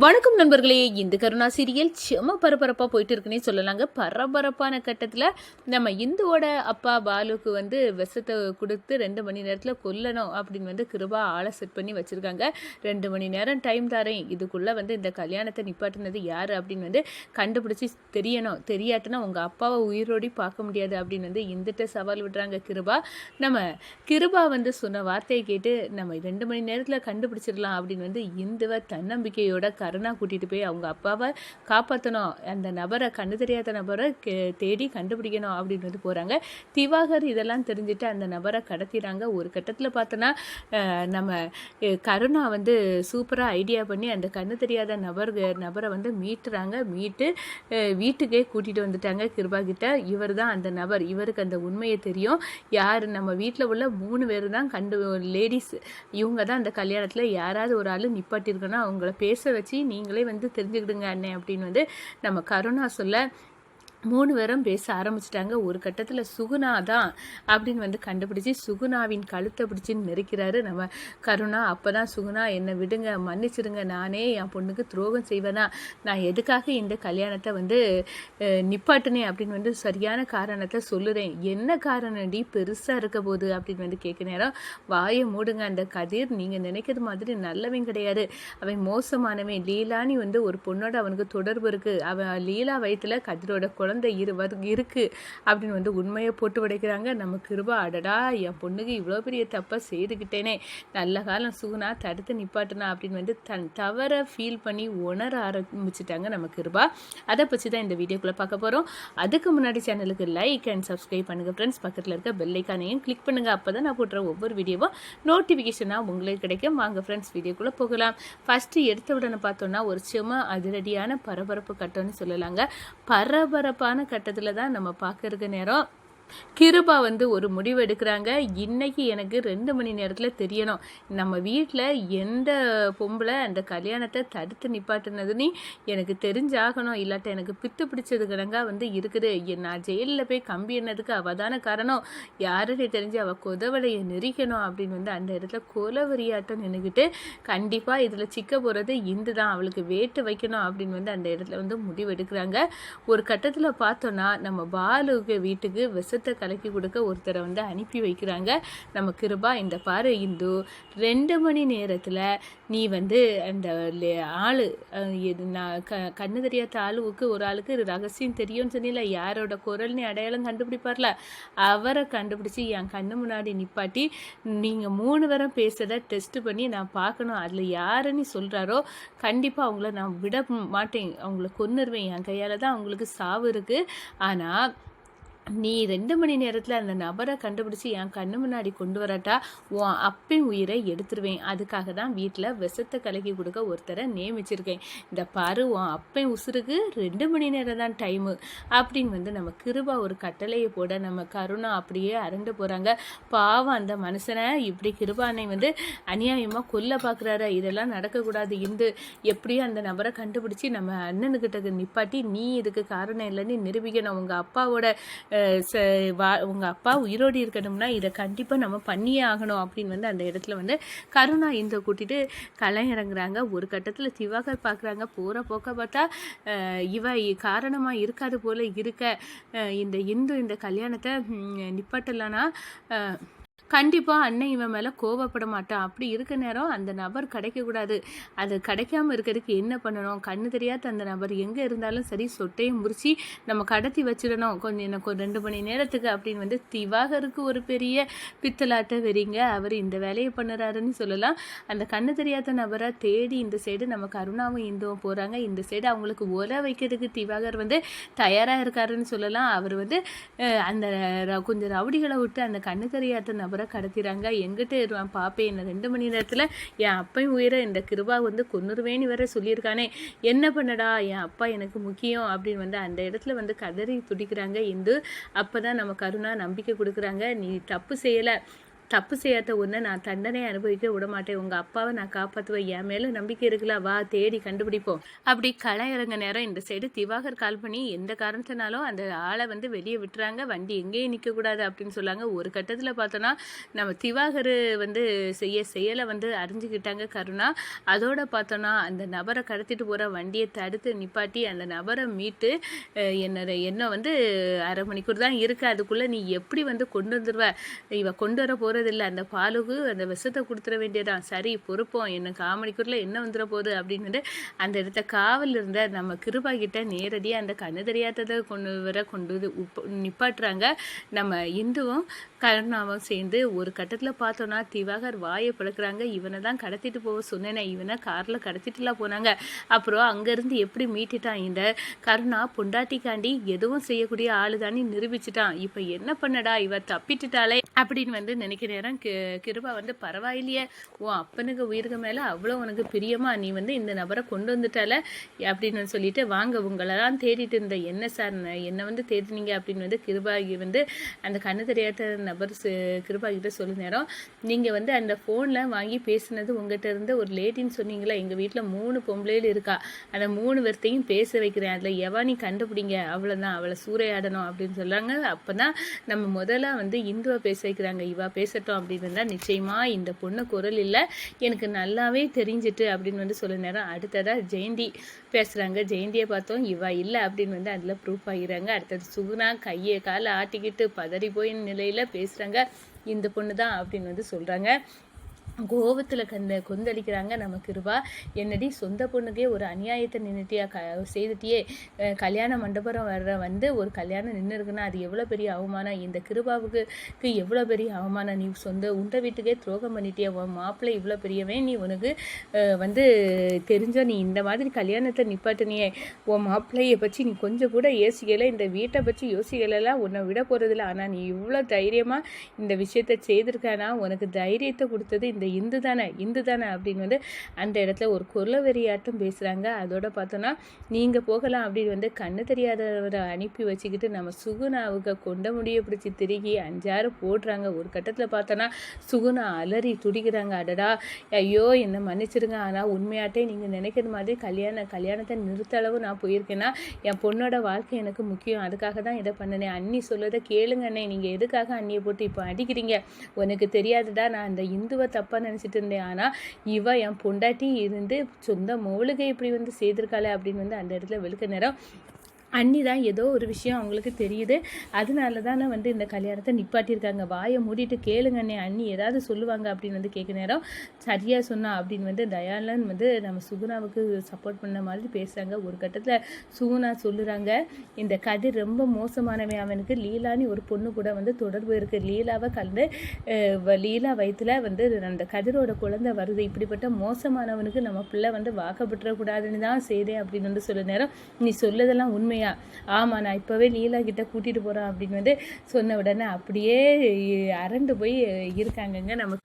வணக்கம் நண்பர்களே. இந்த கருணா சீரியல் செம பரபரப்பாக போயிட்டு இருக்குன்னே சொல்லலாங்க. பரபரப்பான கட்டத்தில் நம்ம இந்துவோட அப்பா பாலுக்கு விஷத்தை கொடுத்து 2 மணி நேரத்தில் கொல்லணும் அப்படின்னு கிருபா ஆளை செட் பண்ணி வச்சுருக்காங்க. 2 மணி நேரம் டைம் தரேன், இதுக்குள்ளே இந்த கல்யாணத்தை நிப்பாட்டினது யார் அப்படின்னு கண்டுபிடிச்சி தெரியணும், தெரியாட்டுனா உங்கள் அப்பாவை உயிரோடி பார்க்க முடியாது அப்படின்னு இந்துட்ட சவால் விடுறாங்க கிருபா. நம்ம கிருபா சொன்ன வார்த்தையை கேட்டு நம்ம 2 மணி நேரத்தில் கண்டுபிடிச்சிடலாம் அப்படின்னு இந்துவை தன்னம்பிக்கையோட கருணா கூட்டிகிட்டு போய் அவங்க அப்பாவை காப்பாற்றணும், அந்த நபரை கண்ணு தெரியாத நபரை தேடி கண்டுபிடிக்கணும் அப்படின்னு போகிறாங்க. திவாகர் இதெல்லாம் தெரிஞ்சுட்டு அந்த நபரை கடத்திடுறாங்க. ஒரு கட்டத்தில் பார்த்தோன்னா நம்ம கருணா சூப்பராக ஐடியா பண்ணி அந்த கண்ணு தெரியாத நபரை மீட்டுறாங்க. மீட்டு வீட்டுக்கே கூட்டிகிட்டு வந்துட்டாங்க கிருபா கிட்ட. இவர் தான் அந்த நபர், இவருக்கு அந்த உண்மையை தெரியும். யார் நம்ம வீட்டில் உள்ள 3 பேர் தான் லேடிஸ், இவங்க தான் அந்த கல்யாணத்தில் யாராவது ஒரு ஆள் நிப்பாட்டியிருக்கணும், அவங்கள பேச வச்சு நீங்களே தெரிஞ்சுக்கிடுங்க அண்ணே அப்படின்னு நம்ம கருணா சொல்ல 3 பேரும் பேச ஆரம்பிச்சிட்டாங்க. ஒரு கட்டத்தில் சுகுணா தான் அப்படின்னு கண்டுபிடிச்சி சுகுணாவின் கழுத்தை பிடிச்சி நெருக்கிறாரு நம்ம கருணா. அப்போ தான் சுகுணா என்னை விடுங்க, மன்னிச்சிடுங்க, நானே என் பொண்ணுக்கு துரோகம் செய்வேனா, நான் எதுக்காக இந்த கல்யாணத்தை நிப்பாட்டினேன் அப்படின்னு சரியான காரணத்தை சொல்லுறேன். என்ன காரணம்டி பெருசாக இருக்க போகுது அப்படின்னு கேட்க நேரம், வாயை மூடுங்க, அந்த கதிர் நீங்கள் நினைக்கிறது மாதிரி நல்லவன் கிடையாது, அவன் மோசமானவன். லீலானி ஒரு பொண்ணோட அவனுக்கு தொடர்பு இருக்குது, அவன் லீலா வயிற்றுல கதிரோட குழந்தை இருக்கு அப்படின்னு உண்மையை போட்டு உடைக்கிறாங்க. நம்ம கிருபா, அடடா என் பொண்ணுக்கு இவ்வளோ பெரிய தப்பை செய்துக்கிட்டேனே, நல்ல காலம் சுகுணா தடுத்து நிப்பாட்டினா அப்படின்னு தன் தவற ஃபீல் பண்ணி உணர ஆரம்பிச்சுட்டாங்க நம்ம கிருபா. அதை பற்றி தான் இந்த வீடியோக்குள்ளே பார்க்க போகிறோம். அதுக்கு முன்னாடி சேனலுக்கு லைக் அண்ட் சப்ஸ்கிரைப் பண்ணுங்கள் ஃப்ரெண்ட்ஸ். பக்கத்தில் இருக்க பெல் ஐக்கானையும் கிளிக் பண்ணுங்கள். அப்போ தான் நான் போட்டுற ஒவ்வொரு வீடியோவும் நோட்டிஃபிகேஷனாக உங்களுக்கு கிடைக்கும். வாங்க ஃப்ரெண்ட்ஸ் வீடியோக்குள்ளே போகலாம். ஃபஸ்ட்டு எடுத்த உடனே பார்த்தோன்னா ஒரு செம அதிரடியான பரபரப்பு கட்டம்னு சொல்லலாங்க. பரபரப்பான கட்டத்தில் தான் நம்ம பார்க்கறதுக்கு நேரம் கிருபா ஒரு முடிவு எடுக்கிறாங்க. இன்னைக்கு எனக்கு 2 மணி நேரத்தில் தெரியணும், நம்ம வீட்டில் எந்த பொம்பளை அந்த கல்யாணத்தை தடுத்து நிப்பாட்டினதுன்னு எனக்கு தெரிஞ்சாகணும், இல்லாட்ட எனக்கு பித்து பிடிச்சது கிடங்கா இருக்குது. நான் ஜெயிலில் போய் கம்பி என்னதுக்கு அவதான காரணம், யாருடைய தெரிஞ்சு அவள் கொதவலையை நெரிக்கணும் அப்படின்னு அந்த இடத்துல கொலவரியாட்டம் நின்றுக்கிட்டு கண்டிப்பாக இதில் சிக்க போகிறது இந்து தான், அவளுக்கு வேட்டு வைக்கணும் அப்படின்னு அந்த இடத்துல முடிவு எடுக்கிறாங்க. ஒரு கட்டத்தில் பார்த்தோன்னா நம்ம பாலுக்கு வீட்டுக்கு விஷத்தை கலக்கி கொடுக்க ஒருத்தரை அனுப்பி வைக்கிறாங்க நம்ம கிருபா. இந்த பாரு இந்து, 2 மணி நேரத்தில் நீ அந்த ஆளு கண்ணு தெரியாத ஆளுவுக்கு ஒரு ஆளுக்கு ரகசியம் தெரியும்னு சொன்னீங்களா, யாரோட குரல்னு அடையாளம் கண்டுபிடிப்பார்ல, அவரை கண்டுபிடிச்சி என் கண்ணு முன்னாடி நிப்பாட்டி நீங்கள் 3 பேரும் பேசுறத டெஸ்ட் பண்ணி நான் பார்க்கணும், அதில் யாருன்னு சொல்கிறாரோ கண்டிப்பாக அவங்கள நான் விட மாட்டேன், அவங்கள கொன்னுருவேன், என் கையால் தான் அவங்களுக்கு சாவு இருக்குது. ஆனால் நீ 2 மணி நேரத்தில் அந்த நபரை கண்டுபிடிச்சி என் கண்ணு முன்னாடி கொண்டு வராட்டா உன் அப்பன் உயிரை எடுத்துருவேன். அதுக்காக தான் வீட்டில் விஷத்தை கலக்கி கொடுக்க ஒருத்தரை நியமிச்சிருக்கேன். இந்த பாரு உன் அப்பன் உசுருக்கு 2 மணி நேரம் தான் டைமு அப்படின்னு நம்ம கிருபா ஒரு கட்டளையை போட நம்ம கருணா அப்படியே அரண்டு போகிறாங்க. பாவம் அந்த மனுஷனை இப்படி கிருபானை அநியாயமாக கொல்ல பார்க்குறாரு. இதெல்லாம் நடக்கக்கூடாது இந்து, எப்படியும் அந்த நபரை கண்டுபிடிச்சி நம்ம அண்ணனுக்கிட்ட நிப்பாட்டி நீ இதுக்கு காரணம் இல்லைன்னு நிரூபிக்கணும். உங்கள் அப்பாவோட உங்கள் அப்பா உயிரோடு இருக்கணும்னா இதை கண்டிப்பாக நம்ம பண்ணியே ஆகணும் அப்படின்னு அந்த இடத்துல கருணா இந்த கூட்டிட்டு களம் இறங்குறாங்க. ஒரு கட்டத்தில் திவாகர் பார்க்குறாங்க. போகிற போக்க பார்த்தா இவ காரணமாக இருக்காது போல இருக்க, இந்த இந்து இந்த கல்யாணத்தை நிப்பாட்டலான்னா கண்டிப்பாக அண்ணன் இவன் மேலே கோவப்பட மாட்டான். அப்படி இருக்க நேரம் அந்த நபர் கிடைக்கக்கூடாது. அது கிடைக்காம இருக்கிறதுக்கு என்ன பண்ணணும், கண்ணு தெரியாத அந்த நபர் எங்கே இருந்தாலும் சரி சொட்டையும் முறிச்சு நம்ம கடத்தி வச்சிடணும் கொஞ்சம் எனக்கு ஒரு 2 மணி நேரத்துக்கு அப்படின்னு திவாகருக்கு ஒரு பெரிய பித்தலாட்ட வெறிங்க. அவர் இந்த வேலையை பண்ணுறாருன்னு சொல்லலாம். அந்த கண்ணு தெரியாத நபரை தேடி இந்த சைடு நம்ம கருணாவும் இந்துவும் போகிறாங்க. இந்த சைடு அவங்களுக்கு ஒல வைக்கிறதுக்கு திவாகர் தயாராக இருக்காருன்னு சொல்லலாம். அவர் அந்த கொஞ்சம் ரவுடிகளை விட்டு அந்த கண்ணு தெரியாத நபரை கடத்திறாங்க. எங்கிட்ட இருவான் பாப்பேன், என்ன 2 மணி நேரத்தில் என் அப்பையும் உயிரை இந்த கிருபா கொன்னுருவேன்னு வேற சொல்லியிருக்கானே, என்ன பண்ணடா, என் அப்பா எனக்கு முக்கியம் அப்படின்னு அந்த இடத்துல கதறி துடிக்கிறாங்க இந்து. அப்போ தான் நம்ம கருணா நம்பிக்கை கொடுக்குறாங்க, நீ தப்பு செய்யலை, தப்பு செய்யாத ஒன்று நான் தண்டனை அனுபவிக்க விட மாட்டேன், உங்கள் அப்பாவை நான் காப்பாற்றுவேன், என் மேலே நம்பிக்கை இருக்குல்ல, வா தேடி கண்டுபிடிப்போம். அப்படி களை இறங்க நேரம் இந்த சைடு திவாகர் கால் பண்ணி எந்த காரணத்தினாலும் அந்த ஆளை வந்து வெளியே விட்டுறாங்க, வண்டி எங்கேயும் நிற்கக்கூடாது அப்படின்னு சொல்லாங்க. ஒரு கட்டத்தில் பார்த்தோன்னா நம்ம திவாகர் வந்து செயலை வந்து அறிஞ்சுக்கிட்டாங்க கருணா. அதோட பார்த்தோன்னா அந்த நபரை கடத்திட்டு போகிற வண்டியை தடுத்து நிப்பாட்டி அந்த நபரை மீட்டு என்ன வந்து அரை மணிக்கூர் தான் இருக்குது, அதுக்குள்ளே நீ எப்படி வந்து கொண்டு வந்துடுவ, இவ கொண்டு வர போகிறதில்ல, அந்த பாலுக்கு அந்த விஷத்தை கொடுத்துட வேண்டியதான், சரி பொறுப்போம், என்ன காமணிக்குள்ள என்ன வந்துட போகுது அப்படின்னு அந்த இடத்த காவல் இருந்த நம்ம கிருபா கிட்ட நேரடியாக அந்த கண்ணு தெரியாததை கொண்டு நிப்பாட்டுறாங்க. நம்ம இந்துவும் கருணாவும் சேர்ந்து ஒரு கட்டத்தில் பார்த்தோன்னா திவாகர் வாயை பழக்கிறாங்க. இவனை தான் கடத்திட்டு போக சொன்னேனே, இவனை காரில் கடத்திட்டுலாம் போனாங்க, அப்புறம் அங்கேருந்து எப்படி மீட்டுட்டான் இந்த கருணா, பொண்டாட்டிக்காண்டி எதுவும் செய்யக்கூடிய ஆளு தானே நிரூபிச்சுட்டான், இப்போ என்ன பண்ணடா இவ தப்பிட்டுட்டாலே அப்படின்னு வந்து நினைக்கிற நேரம் கிருபா வந்து பரவாயில்லையே, உன் அப்பனுக்கு உயிருக்கு மேலே அவ்வளோ உனக்கு பிரியமா, நீ வந்து இந்த நபரை கொண்டு வந்துட்டால அப்படின்னு சொல்லிட்டு, வாங்க உங்களை தான் தேடிட்டு இருந்த, என்ன சார் என்னை வந்து தேடினீங்க அப்படின்னு வந்து கிருபாகி வந்து அந்த கண்ணு தெரியாத நபர் கிருபாகிட்ட சொல்ல நேரம், நீங்கள் வந்து அந்த ஃபோனில் வாங்கி பேசுனது உங்கள்கிட்ட இருந்த ஒரு லேடின்னு சொன்னீங்களா, எங்கள் வீட்டில் 3 பொம்பளையில் இருக்கா, அந்த 3 பேர்த்தையும் பேச வைக்கிறேன், அதில் எவா நீ கண்டுபிடிங்க, அவ்வளோதான், அவளை சூறையாடணும் அப்படின்னு சொல்கிறாங்க. அப்போ தான் நம்ம முதல்ல வந்து இந்துவை பேச வைக்கிறாங்க, இவா பேசட்டும் அப்படின்னு இருந்தால் நிச்சயமாக இந்த பொண்ணு குரல் இல்லை எனக்கு நல்லாவே தெரிஞ்சிட்டு அப்படின்னு வந்து சொல்ல நேரம் அடுத்ததாக ஜெயந்தி பேசுகிறாங்க. ஜெயந்தியை பார்த்தோம், இவா இல்லை அப்படின்னு வந்து அதில் ப்ரூஃப் ஆகிறாங்க. அடுத்தது சுகுணா கையை காலை ஆட்டிக்கிட்டு பதறி போய் நிலையில் பேசுகிறாங்க, இந்த பொண்ணு தான் அப்படின்னு வந்து சொல்கிறாங்க. கோபத்தில் கொந்தளிக்கிறாங்க நம்ம கிருபா. என்னடி சொந்த பொண்ணுக்கே ஒரு அநியாயத்தை நின்றுட்டியா செய்துட்டியே, கல்யாண மண்டபம் வர்ற வந்து ஒரு கல்யாணம் நின்று இருக்குன்னா அது எவ்வளோ பெரிய அவமானம், இந்த கிருபாவுக்கு எவ்வளோ பெரிய அவமானம், நீ உண்ட வீட்டுக்கே துரோகம் பண்ணிட்டியா, உன் மாப்பிள்ளை இவ்வளோ பெரியவன், நீ உனக்கு வந்து தெரிஞ்சோ நீ இந்த மாதிரி கல்யாணத்தை நிப்பாட்டினியே, உன் மாப்பிள்ளையை பற்றி நீ கொஞ்சம் கூட யோசிக்கலை, இந்த வீட்டை பற்றி யோசிக்கலைலாம் உன்னை விட போகிறதில்ல, ஆனால் நீ இவ்வளோ தைரியமாக இந்த விஷயத்தை செய்திருக்கானா, உனக்கு தைரியத்தை கொடுத்தது இந்த இந்து தானே அப்படின்னு வந்து அந்த இடத்துல ஒரு கொல்லவெறியாட்டம் பேசுகிறாங்க. அதோட பார்த்தோன்னா நீங்கள் போகலாம் அப்படின்னு வந்து கண்ணு தெரியாதவரை அனுப்பி வச்சுக்கிட்டு நம்ம சுகுணாவுக்கு கொண்ட முடிய பிடிச்சி திருகி 5-6 போடுறாங்க. ஒரு கட்டத்தில் பார்த்தோன்னா சுகுணா அலறி துடிக்கிறாங்க, அடடா ஐயோ என்னை மன்னிச்சிருங்க, ஆனால் உண்மையாட்டே நீங்கள் நினைக்கிற மாதிரி கல்யாணத்தை நிறுத்த அளவு நான் போயிருக்கேன்னா என் பொண்ணோட வாழ்க்கை எனக்கு முக்கியம், அதுக்காக தான் இதை பண்ணினேன், அண்ணி சொல்லதை கேளுங்க அண்ணே, நீங்கள் எதுக்காக அண்ணியை போட்டு இப்போ அடிக்கிறீங்க, உனக்கு தெரியாதுடா நான் அந்த இந்துவை தப்பாக நினச்சிட்டு இருந்தேன், ஆனால் இவ என் பொண்டாட்டி இருந்து சொந்த மோளுகை இப்படி வந்து செய்திருக்காளே அப்படின்னு வந்து அந்த இடத்துல வெளுக்க நேரம் அண்ணி தான் ஏதோ ஒரு விஷயம் அவங்களுக்கு தெரியுது, அதனால தானே வந்து இந்த கல்யாணத்தை நிப்பாட்டியிருக்காங்க, வாயை மூடிட்டு கேளுங்க அண்ணே, அண்ணி ஏதாவது சொல்லுவாங்க அப்படின்னு வந்து கேட்க நேரம் சரியாக சொன்னா அப்படின்னு வந்து தயாளன் வந்து நம்ம சுகுணாவுக்கு சப்போர்ட் பண்ண மாதிரி பேசுகிறாங்க. ஒரு கட்டத்தில் சுகுணா சொல்லுறாங்க, இந்த கதிர் ரொம்ப மோசமானவன், அவனுக்கு லீலான்னு ஒரு பொண்ணு கூட வந்து தொடர்பு இருக்குது, லீலாவை கலந்து லீலா வயிற்றுல வந்து அந்த கதிரோட குழந்தை வருது, இப்படிப்பட்ட மோசமானவனுக்கு நம்ம பிள்ளை வந்து வாக்கப்பட்டுறக்கூடாதுன்னு தான் செய்தேன் அப்படின்னு வந்து சொல்ல நேரம், நீ சொல்லதெல்லாம் உண்மையா, ஆமாம் நான் இப்போவே லீலா கிட்ட கூட்டிகிட்டு போகிறேன் அப்படின்னு வந்து சொன்ன உடனே அப்படியே அரண்டு போய் இருக்காங்கங்க நம்ம